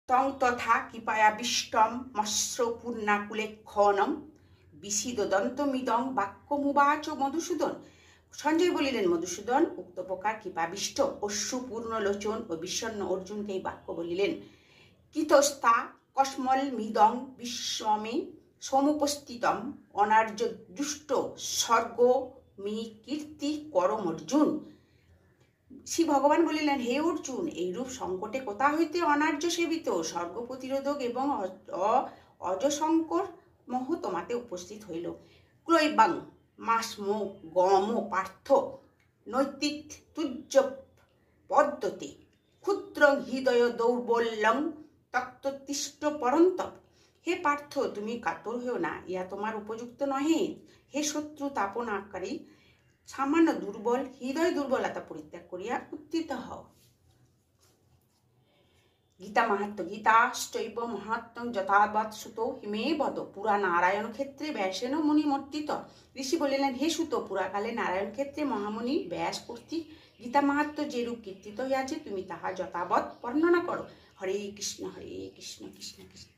তং তথা কৃপায়াবিষ্টম মৎস্যপূর্ণাকুলে ক্ষণম বিসিদদন্তমিদং বাক্যমুবাচ মধুসূদন। সঞ্জয় বলিলেন, মধুসূদন উক্ত প্রকার কৃপাবিষ্ট অশ্রুপূর্ণ লোচন ও বিষণ্ণ অর্জুনকে এই বাক্য বলিলেন। কৃতস্তা কস্মলমিদং বিশ্বমে সমুপস্থিতম অনার্য দুষ্ট স্বর্গ মি কীর্তি করম অর্জুন। শ্রী ভগবান বলিলেন, হে অর্জুন, এইরূপ সংকটে কোথা হইতে অনার্য সেবিত স্বর্গ প্রতিরোধক এবং অজশঙ্কর মহ তোমাতে উপস্থিত হইল। ক্লৈবাং মাসমো গম পার্থ নৈতিক তুজ্য পদ্মতে ক্ষুদ্রং হৃদয় দৌর্বল্যং তত্ত্বতিষ্ঠ পরন্তপ। হে পার্থ, তুমি কাতর হও না, ইহা তোমার উপযুক্ত নহে। হে শত্রু তাপনাকারী, সামান্য দুর্বল হৃদয় দুর্বলতা পরিত্যাগ করিয়া উত্থিত হও। গীতা মাহাত্ম্য। গীতাশ্চৈব মাহাত্ম্যং যথাবৎ সুত হিমে বদ পুরা নারায়ণ ক্ষেত্রে ব্যাসেন মুনিমর্তিত। ঋষি বলিলেন, হে সুত, পুরাকালে নারায়ণ ক্ষেত্রে মহামুনি ব্যাস কর্তৃক গীতা মাহাত্ম্য যেরূপ কীর্তিত হইয়াছে তুমি তাহা যথাবৎ বর্ণনা করো। হরে কৃষ্ণ কৃষ্ণ কৃষ্ণ কৃষ্ণ।